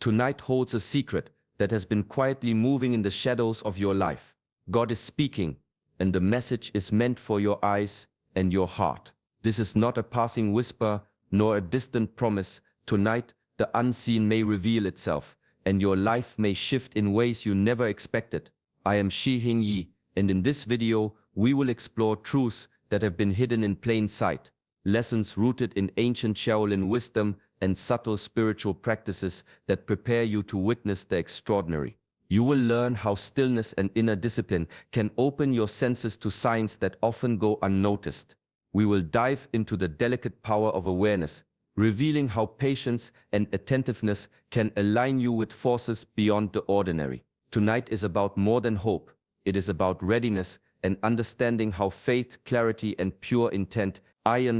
tonight holds a secret that has been quietly moving in the shadows of your life. God is speaking, and the message is meant for your eyes and your heart. This is not a passing whisper, nor a distant promise. Tonight, the unseen may reveal itself, and your life may shift in ways you never expected. I am Shi-Hing Yi, and in this video, we will explore truths that have been hidden in plain sight, lessons rooted in ancient Shaolin wisdom and subtle spiritual practices that prepare you to witness the extraordinary. You will learn how stillness and inner discipline can open your senses to signs that often go unnoticed. We will dive into the delicate power of awareness, revealing how patience and attentiveness can align you with forces beyond the ordinary. Tonight is about more than hope. It is about readiness and understanding how faith, clarity, and pure intent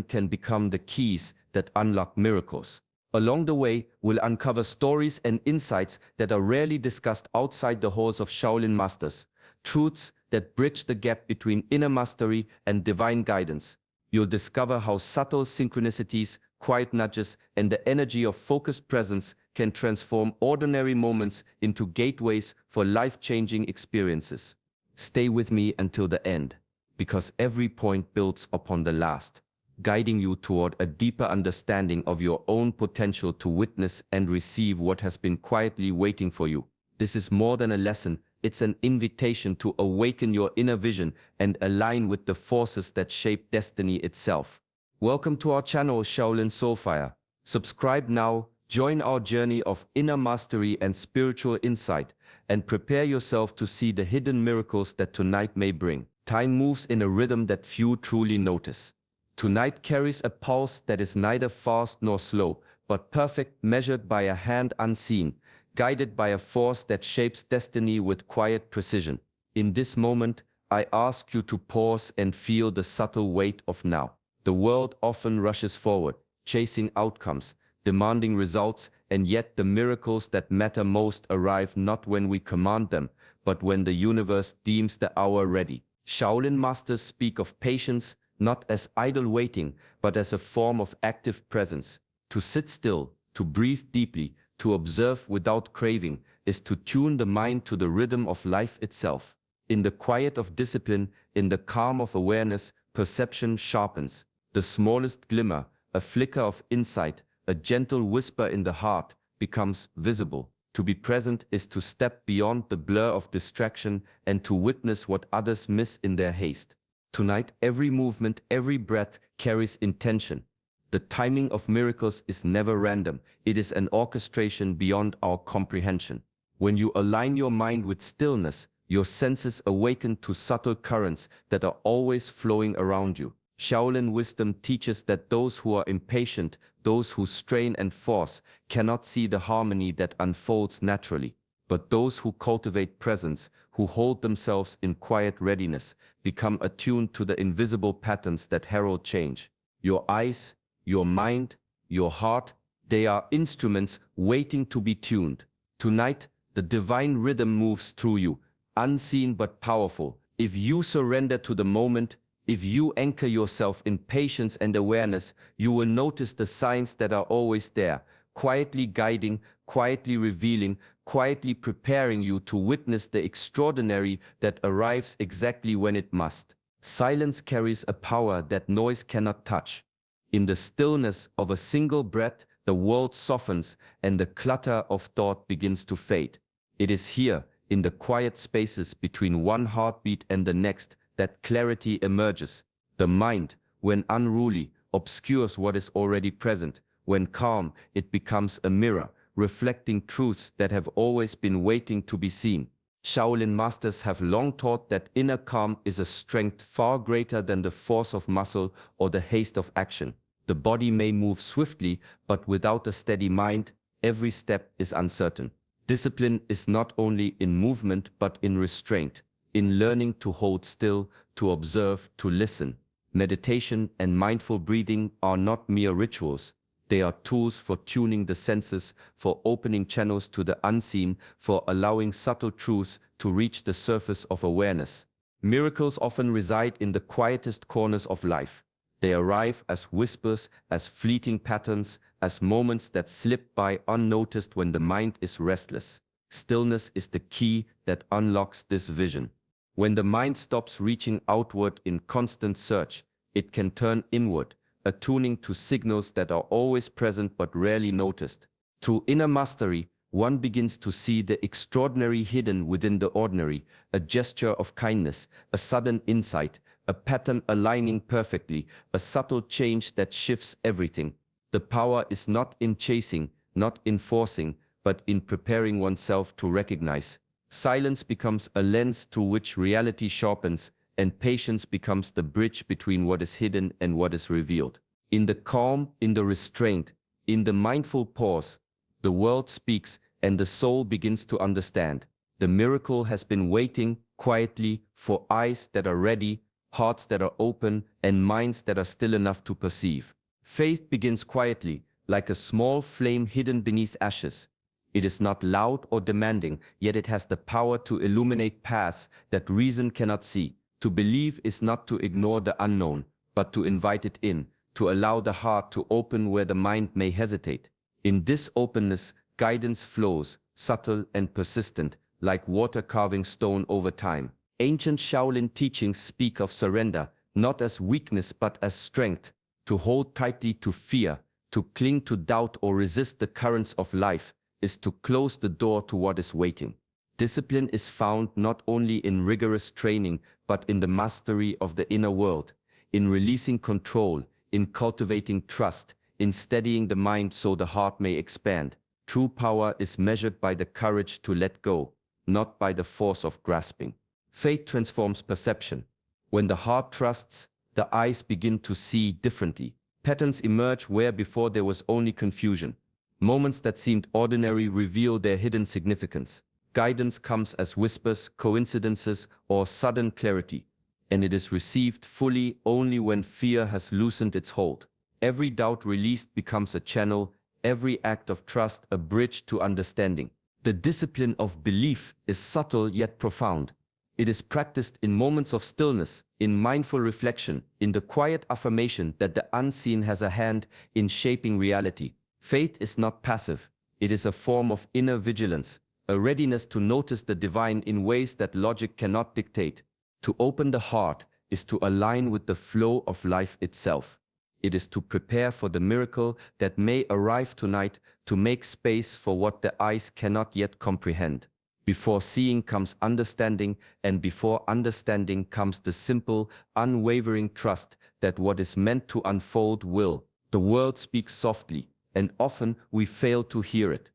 can become the keys that unlock miracles. Along the way, we'll uncover stories and insights that are rarely discussed outside the halls of Shaolin masters, truths that bridge the gap between inner mastery and divine guidance. You'll discover how subtle synchronicities, quiet nudges, and the energy of focused presence can transform ordinary moments into gateways for life-changing experiences. Stay with me until the end, because every point builds upon the last, guiding you toward a deeper understanding of your own potential to witness and receive what has been quietly waiting for you. This is more than a lesson, it's an invitation to awaken your inner vision and align with the forces that shape destiny itself. Welcome to our channel, Shaolin Soulfire. Subscribe now, join our journey of inner mastery and spiritual insight, and prepare yourself to see the hidden miracles that tonight may bring. Time moves in a rhythm that few truly notice. Tonight carries a pulse that is neither fast nor slow, but perfect, measured by a hand unseen, guided by a force that shapes destiny with quiet precision. In this moment, I ask you to pause and feel the subtle weight of now. The world often rushes forward, chasing outcomes, demanding results, and yet the miracles that matter most arrive not when we command them, but when the universe deems the hour ready. Shaolin masters speak of patience, not as idle waiting, but as a form of active presence. To sit still, to breathe deeply, to observe without craving, is to tune the mind to the rhythm of life itself. In the quiet of discipline, in the calm of awareness, perception sharpens. The smallest glimmer, a flicker of insight, a gentle whisper in the heart, becomes visible. To be present is to step beyond the blur of distraction and to witness what others miss in their haste. Tonight, every movement, every breath carries intention. The timing of miracles is never random. It is an orchestration beyond our comprehension. When you align your mind with stillness, your senses awaken to subtle currents that are always flowing around you. Shaolin wisdom teaches that those who are impatient, those who strain and force, cannot see the harmony that unfolds naturally. But those who cultivate presence, who hold themselves in quiet readiness, become attuned to the invisible patterns that herald change. Your eyes, your mind, your heart, they are instruments waiting to be tuned. Tonight, the divine rhythm moves through you, unseen but powerful. If you surrender to the moment, if you anchor yourself in patience and awareness, you will notice the signs that are always there, quietly guiding, quietly revealing, quietly preparing you to witness the extraordinary that arrives exactly when it must. Silence carries a power that noise cannot touch. In the stillness of a single breath, the world softens and the clutter of thought begins to fade. It is here, in the quiet spaces between one heartbeat and the next, that clarity emerges. The mind, when unruly, obscures what is already present. When calm, it becomes a mirror, reflecting truths that have always been waiting to be seen. Shaolin masters have long taught that inner calm is a strength far greater than the force of muscle or the haste of action. The body may move swiftly, but without a steady mind, every step is uncertain. Discipline is not only in movement but in restraint, in learning to hold still, to observe, to listen. Meditation and mindful breathing are not mere rituals. They are tools for tuning the senses, for opening channels to the unseen, for allowing subtle truths to reach the surface of awareness. Miracles often reside in the quietest corners of life. They arrive as whispers, as fleeting patterns, as moments that slip by unnoticed when the mind is restless. Stillness is the key that unlocks this vision. When the mind stops reaching outward in constant search, it can turn inward, attuning to signals that are always present but rarely noticed. Through inner mastery, one begins to see the extraordinary hidden within the ordinary, a gesture of kindness, a sudden insight, a pattern aligning perfectly, a subtle change that shifts everything. The power is not in chasing, not in forcing, but in preparing oneself to recognize. Silence becomes a lens through which reality sharpens, and patience becomes the bridge between what is hidden and what is revealed. In the calm, in the restraint, in the mindful pause, the world speaks and the soul begins to understand. The miracle has been waiting quietly for eyes that are ready, hearts that are open, and minds that are still enough to perceive. Faith begins quietly, like a small flame hidden beneath ashes. It is not loud or demanding, yet it has the power to illuminate paths that reason cannot see. To believe is not to ignore the unknown, but to invite it in, to allow the heart to open where the mind may hesitate. In this openness, guidance flows, subtle and persistent, like water carving stone over time. Ancient Shaolin teachings speak of surrender, not as weakness but as strength, to hold tightly to fear, to cling to doubt or resist the currents of life, is to close the door to what is waiting. Discipline is found not only in rigorous training, but in the mastery of the inner world, in releasing control, in cultivating trust, in steadying the mind so the heart may expand. True power is measured by the courage to let go, not by the force of grasping. Faith transforms perception. When the heart trusts, the eyes begin to see differently. Patterns emerge where before there was only confusion. Moments that seemed ordinary reveal their hidden significance. Guidance comes as whispers, coincidences, or sudden clarity, and it is received fully only when fear has loosened its hold. Every doubt released becomes a channel, every act of trust a bridge to understanding. The discipline of belief is subtle yet profound. It is practiced in moments of stillness, in mindful reflection, in the quiet affirmation that the unseen has a hand in shaping reality. Faith is not passive. It is a form of inner vigilance, a readiness to notice the divine in ways that logic cannot dictate. To open the heart is to align with the flow of life itself. It is to prepare for the miracle that may arrive tonight, to make space for what the eyes cannot yet comprehend. Before seeing comes understanding, and before understanding comes the simple, unwavering trust that what is meant to unfold will. The world speaks softly, and often we fail to hear it.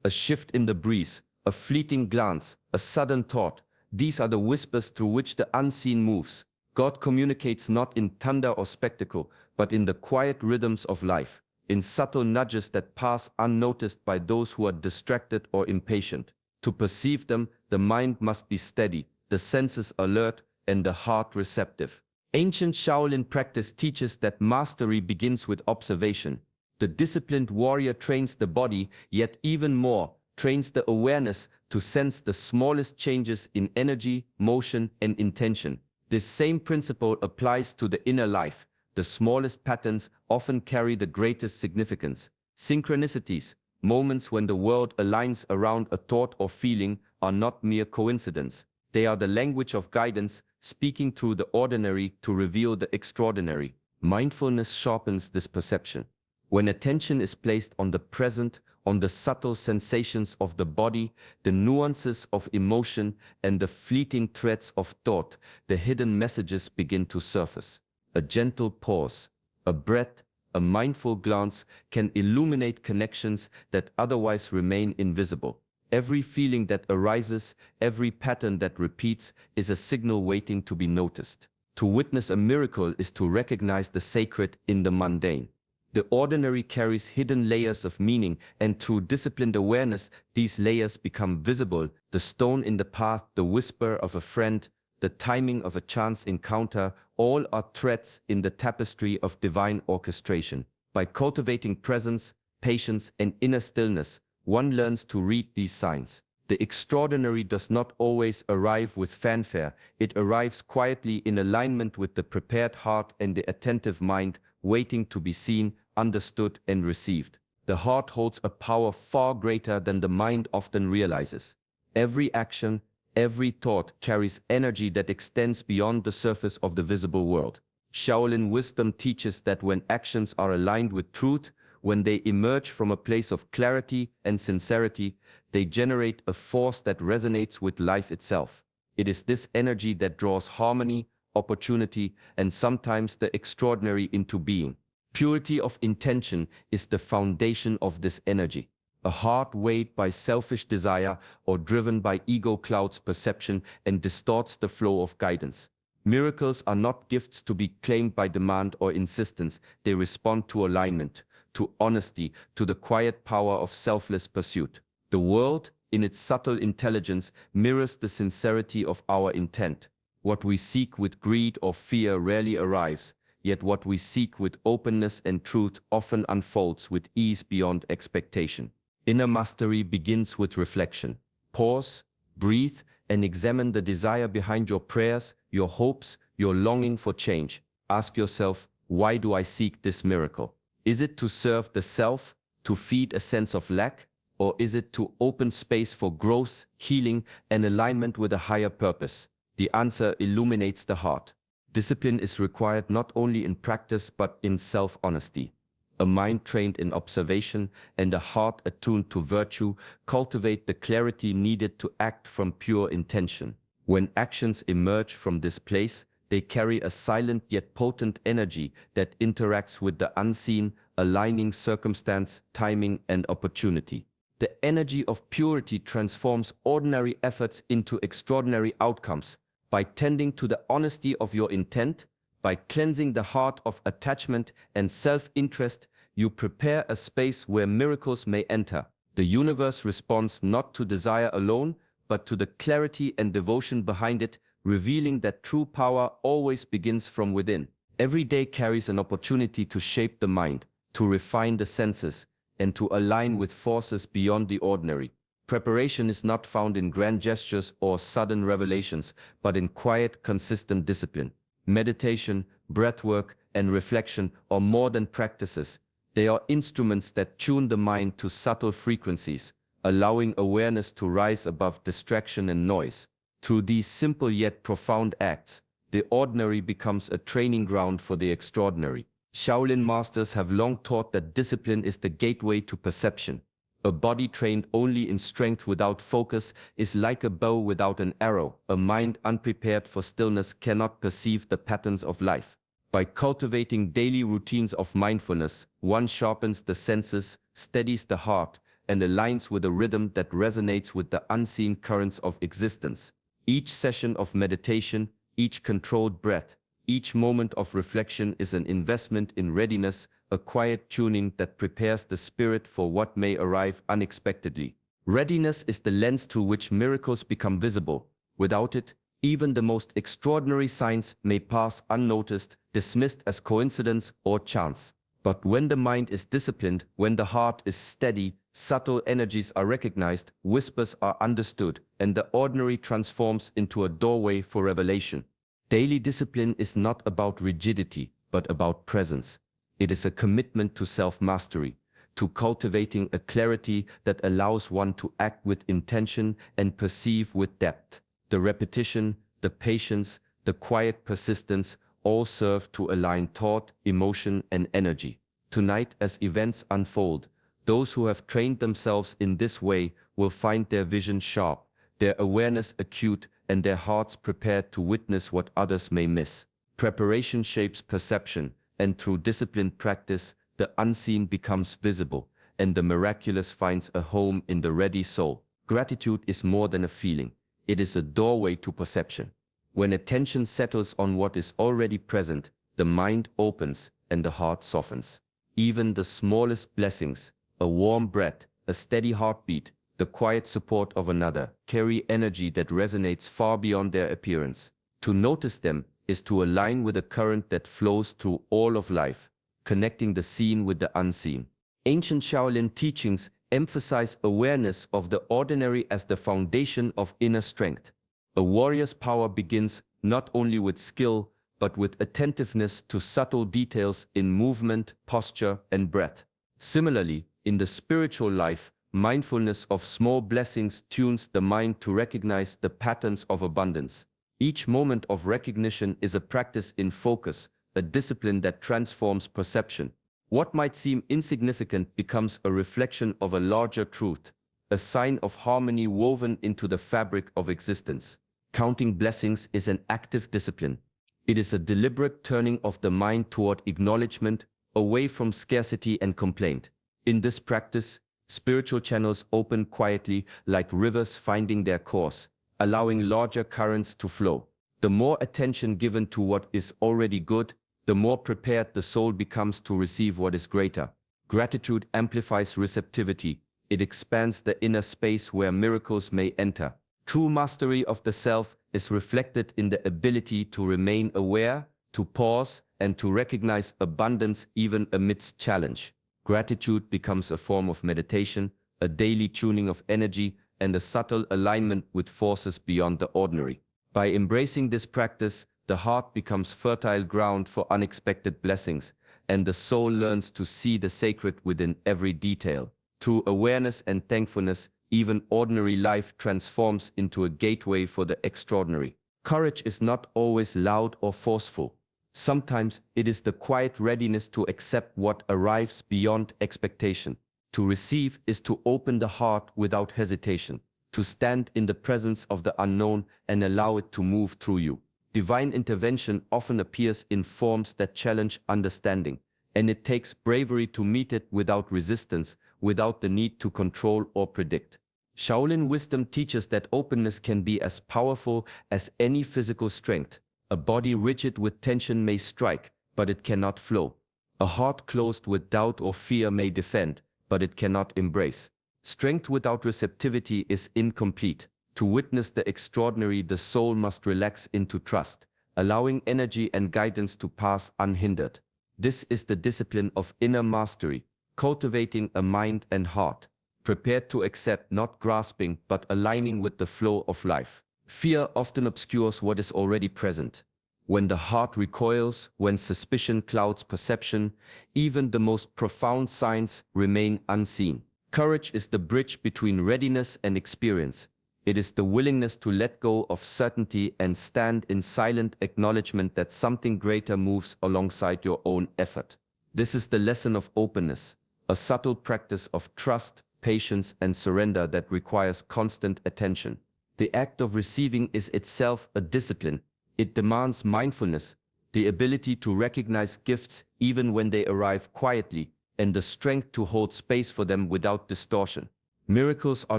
A shift in the breeze, a fleeting glance, a sudden thought, these are the whispers through which the unseen moves. God communicates not in thunder or spectacle, but in the quiet rhythms of life, in subtle nudges that pass unnoticed by those who are distracted or impatient. To perceive them, the mind must be steady, the senses alert, and the heart receptive. Ancient Shaolin practice teaches that mastery begins with observation. The disciplined warrior trains the body, yet even more, trains the awareness to sense the smallest changes in energy, motion, and intention. This same principle applies to the inner life. The smallest patterns often carry the greatest significance. Synchronicities, moments when the world aligns around a thought or feeling, are not mere coincidence. They are the language of guidance, speaking through the ordinary to reveal the extraordinary. Mindfulness sharpens this perception. When attention is placed on the present, on the subtle sensations of the body, the nuances of emotion, and the fleeting threads of thought, the hidden messages begin to surface. A gentle pause, a breath, a mindful glance can illuminate connections that otherwise remain invisible. Every feeling that arises, every pattern that repeats, is a signal waiting to be noticed. To witness a miracle is to recognize the sacred in the mundane. The ordinary carries hidden layers of meaning, and through disciplined awareness, these layers become visible. The stone in the path, the whisper of a friend, the timing of a chance encounter, all are threads in the tapestry of divine orchestration. By cultivating presence, patience, and inner stillness, one learns to read these signs. The extraordinary does not always arrive with fanfare. It arrives quietly in alignment with the prepared heart and the attentive mind, waiting to be seen, understood, and received. The heart holds a power far greater than the mind often realizes. Every action, every thought carries energy that extends beyond the surface of the visible world. Shaolin wisdom teaches that when actions are aligned with truth, when they emerge from a place of clarity and sincerity, they generate a force that resonates with life itself. It is this energy that draws harmony, opportunity, and sometimes the extraordinary into being. Purity of intention is the foundation of this energy. A heart weighed by selfish desire or driven by ego clouds perception and distorts the flow of guidance. Miracles are not gifts to be claimed by demand or insistence. They respond to alignment, to honesty, to the quiet power of selfless pursuit. The world, in its subtle intelligence, mirrors the sincerity of our intent. What we seek with greed or fear rarely arrives, yet what we seek with openness and truth often unfolds with ease beyond expectation. Inner mastery begins with reflection. Pause, breathe, and examine the desire behind your prayers, your hopes, your longing for change. Ask yourself, why do I seek this miracle? Is it to serve the self, to feed a sense of lack, or is it to open space for growth, healing, and alignment with a higher purpose? The answer illuminates the heart. Discipline is required not only in practice but in self-honesty. A mind trained in observation and a heart attuned to virtue cultivate the clarity needed to act from pure intention. When actions emerge from this place, they carry a silent yet potent energy that interacts with the unseen, aligning circumstance, timing, and opportunity. The energy of purity transforms ordinary efforts into extraordinary outcomes. By tending to the honesty of your intent, by cleansing the heart of attachment and self-interest, you prepare a space where miracles may enter. The universe responds not to desire alone, but to the clarity and devotion behind it, revealing that true power always begins from within. Every day carries an opportunity to shape the mind, to refine the senses, and to align with forces beyond the ordinary. Preparation is not found in grand gestures or sudden revelations, but in quiet, consistent discipline. Meditation, breathwork, and reflection are more than practices. They are instruments that tune the mind to subtle frequencies, allowing awareness to rise above distraction and noise. Through these simple yet profound acts, the ordinary becomes a training ground for the extraordinary. Shaolin masters have long taught that discipline is the gateway to perception. A body trained only in strength without focus is like a bow without an arrow. A mind unprepared for stillness cannot perceive the patterns of life. By cultivating daily routines of mindfulness, one sharpens the senses, steadies the heart, and aligns with a rhythm that resonates with the unseen currents of existence. Each session of meditation, each controlled breath, each moment of reflection is an investment in readiness, a quiet tuning that prepares the spirit for what may arrive unexpectedly. Readiness is the lens through which miracles become visible. Without it, even the most extraordinary signs may pass unnoticed, dismissed as coincidence or chance. But when the mind is disciplined, when the heart is steady, subtle energies are recognized, whispers are understood, and the ordinary transforms into a doorway for revelation. Daily discipline is not about rigidity, but about presence. It is a commitment to self-mastery, to cultivating a clarity that allows one to act with intention and perceive with depth. The repetition, the patience, the quiet persistence all serve to align thought, emotion, and energy. Tonight, as events unfold, those who have trained themselves in this way will find their vision sharp, their awareness acute, and their hearts prepared to witness what others may miss. Preparation shapes perception, and through disciplined practice, the unseen becomes visible, and the miraculous finds a home in the ready soul. Gratitude is more than a feeling. It is a doorway to perception. When attention settles on what is already present, the mind opens and the heart softens. Even the smallest blessings, a warm breath, a steady heartbeat, the quiet support of another, carry energy that resonates far beyond their appearance. To notice them is to align with a current that flows through all of life, connecting the seen with the unseen. Ancient Shaolin teachings emphasize awareness of the ordinary as the foundation of inner strength. A warrior's power begins not only with skill, but with attentiveness to subtle details in movement, posture, and breath. Similarly, in the spiritual life, mindfulness of small blessings tunes the mind to recognize the patterns of abundance. Each moment of recognition is a practice in focus, a discipline that transforms perception. What might seem insignificant becomes a reflection of a larger truth, a sign of harmony woven into the fabric of existence. Counting blessings is an active discipline. It is a deliberate turning of the mind toward acknowledgement, away from scarcity and complaint. In this practice, spiritual channels open quietly like rivers finding their course, allowing larger currents to flow. The more attention given to what is already good, the more prepared the soul becomes to receive what is greater. Gratitude amplifies receptivity. It expands the inner space where miracles may enter. True mastery of the self is reflected in the ability to remain aware, to pause, and to recognize abundance even amidst challenge. Gratitude becomes a form of meditation, a daily tuning of energy, and a subtle alignment with forces beyond the ordinary. By embracing this practice, the heart becomes fertile ground for unexpected blessings, and the soul learns to see the sacred within every detail. Through awareness and thankfulness, even ordinary life transforms into a gateway for the extraordinary. Courage is not always loud or forceful. Sometimes it is the quiet readiness to accept what arrives beyond expectation. To receive is to open the heart without hesitation, to stand in the presence of the unknown and allow it to move through you. Divine intervention often appears in forms that challenge understanding, and it takes bravery to meet it without resistance, without the need to control or predict. Shaolin wisdom teaches that openness can be as powerful as any physical strength. A body rigid with tension may strike, but it cannot flow. A heart closed with doubt or fear may defend, but it cannot embrace. Strength without receptivity is incomplete. To witness the extraordinary, the soul must relax into trust, allowing energy and guidance to pass unhindered. This is the discipline of inner mastery, cultivating a mind and heart, prepared to accept, not grasping, but aligning with the flow of life. Fear often obscures what is already present. When the heart recoils, when suspicion clouds perception, even the most profound signs remain unseen. Courage is the bridge between readiness and experience. It is the willingness to let go of certainty and stand in silent acknowledgement that something greater moves alongside your own effort. This is the lesson of openness, a subtle practice of trust, patience, and surrender that requires constant attention. The act of receiving is itself a discipline. It demands mindfulness, the ability to recognize gifts even when they arrive quietly, and the strength to hold space for them without distortion. Miracles are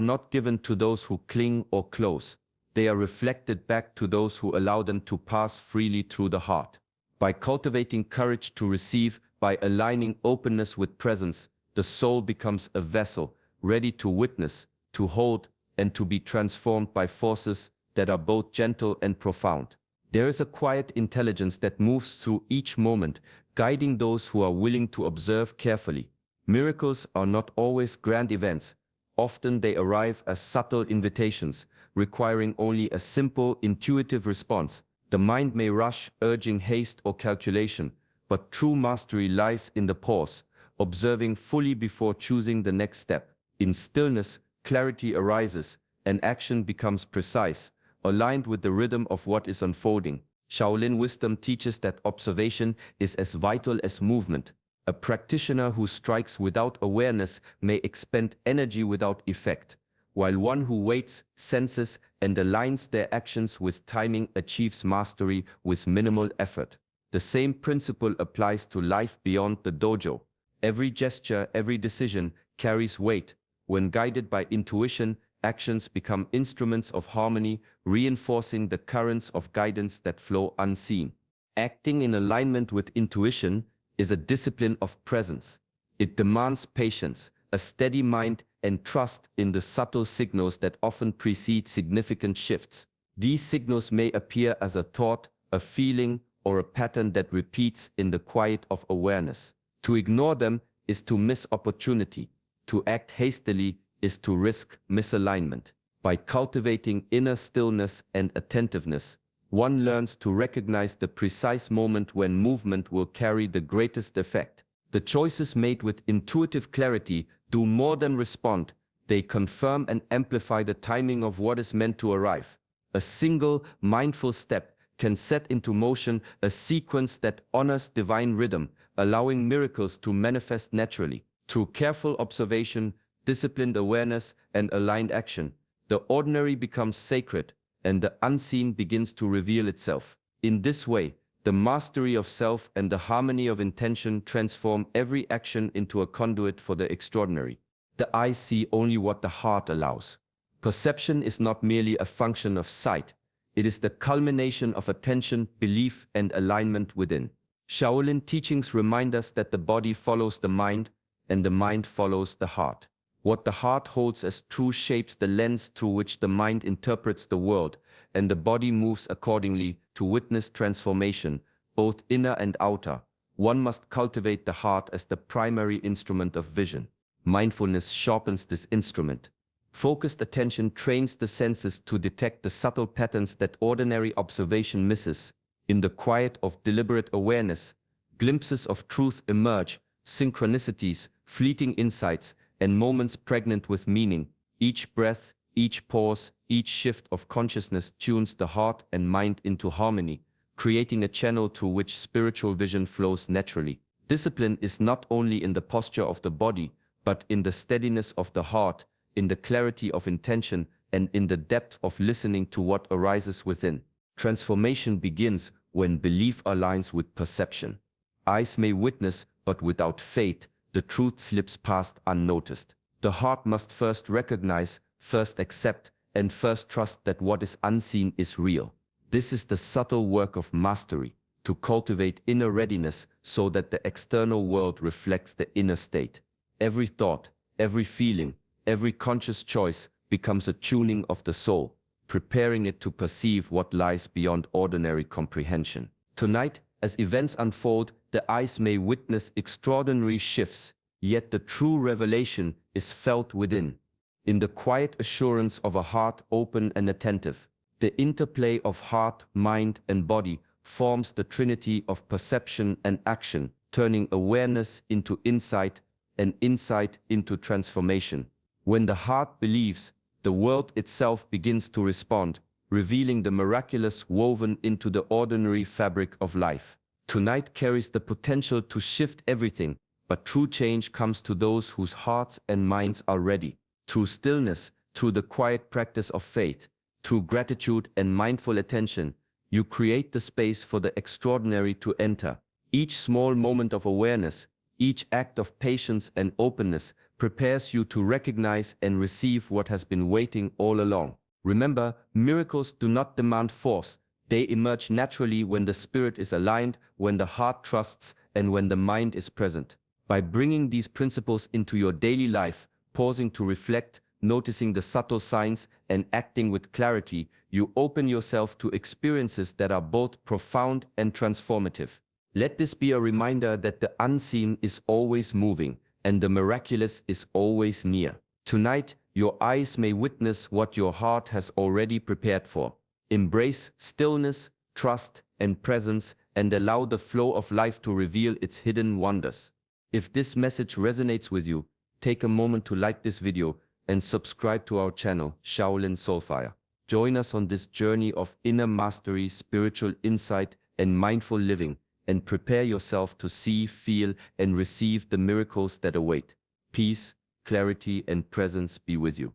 not given to those who cling or close. They are reflected back to those who allow them to pass freely through the heart. By cultivating courage to receive, by aligning openness with presence, the soul becomes a vessel, ready to witness, to hold, and to be transformed by forces that are both gentle and profound. There is a quiet intelligence that moves through each moment, guiding those who are willing to observe carefully. Miracles are not always grand events. Often they arrive as subtle invitations, requiring only a simple, intuitive response. The mind may rush, urging haste or calculation, but true mastery lies in the pause, observing fully before choosing the next step. In stillness, clarity arises, and action becomes precise, aligned with the rhythm of what is unfolding. Shaolin wisdom teaches that observation is as vital as movement. A practitioner who strikes without awareness may expend energy without effect, while one who waits, senses, and aligns their actions with timing achieves mastery with minimal effort. The same principle applies to life beyond the dojo. Every gesture, every decision carries weight. When guided by intuition, actions become instruments of harmony, reinforcing the currents of guidance that flow unseen. Acting in alignment with intuition is a discipline of presence. It demands patience, a steady mind, and trust in the subtle signals that often precede significant shifts. These signals may appear as a thought, a feeling, or a pattern that repeats in the quiet of awareness. To ignore them is to miss opportunity. To act hastily is to risk misalignment. By cultivating inner stillness and attentiveness, one learns to recognize the precise moment when movement will carry the greatest effect. The choices made with intuitive clarity do more than respond, they confirm and amplify the timing of what is meant to arrive. A single, mindful step can set into motion a sequence that honors divine rhythm, allowing miracles to manifest naturally. Through careful observation, disciplined awareness, and aligned action, the ordinary becomes sacred, and the unseen begins to reveal itself. In this way, the mastery of self and the harmony of intention transform every action into a conduit for the extraordinary. The eyes see only what the heart allows. Perception is not merely a function of sight, it is the culmination of attention, belief, and alignment within. Shaolin teachings remind us that the body follows the mind, and the mind follows the heart. What the heart holds as true shapes the lens through which the mind interprets the world, and the body moves accordingly to witness transformation, both inner and outer. One must cultivate the heart as the primary instrument of vision. Mindfulness sharpens this instrument. Focused attention trains the senses to detect the subtle patterns that ordinary observation misses. In the quiet of deliberate awareness, glimpses of truth emerge, synchronicities, fleeting insights, and moments pregnant with meaning. Each breath, each pause, each shift of consciousness tunes the heart and mind into harmony, creating a channel through which spiritual vision flows naturally. Discipline is not only in the posture of the body, but in the steadiness of the heart, in the clarity of intention, and in the depth of listening to what arises within. Transformation begins when belief aligns with perception. Eyes may witness, but without faith, the truth slips past unnoticed. The heart must first recognize, first accept, and first trust that what is unseen is real. This is the subtle work of mastery, to cultivate inner readiness so that the external world reflects the inner state. Every thought, every feeling, every conscious choice becomes a tuning of the soul, preparing it to perceive what lies beyond ordinary comprehension. Tonight, as events unfold, the eyes may witness extraordinary shifts, yet the true revelation is felt within. In the quiet assurance of a heart open and attentive, the interplay of heart, mind, and body forms the trinity of perception and action, turning awareness into insight and insight into transformation. When the heart believes, the world itself begins to respond, revealing the miraculous woven into the ordinary fabric of life. Tonight carries the potential to shift everything, but true change comes to those whose hearts and minds are ready. Through stillness, through the quiet practice of faith, through gratitude and mindful attention, you create the space for the extraordinary to enter. Each small moment of awareness, each act of patience and openness prepares you to recognize and receive what has been waiting all along. Remember, miracles do not demand force. They emerge naturally when the spirit is aligned, when the heart trusts, and when the mind is present. By bringing these principles into your daily life, pausing to reflect, noticing the subtle signs, and acting with clarity, you open yourself to experiences that are both profound and transformative. Let this be a reminder that the unseen is always moving, and the miraculous is always near. Tonight, your eyes may witness what your heart has already prepared for. Embrace stillness, trust, and presence, and allow the flow of life to reveal its hidden wonders. If this message resonates with you, take a moment to like this video and subscribe to our channel, Shaolin Soulfire. Join us on this journey of inner mastery, spiritual insight, and mindful living, and prepare yourself to see, feel, and receive the miracles that await. Peace, clarity, and presence be with you.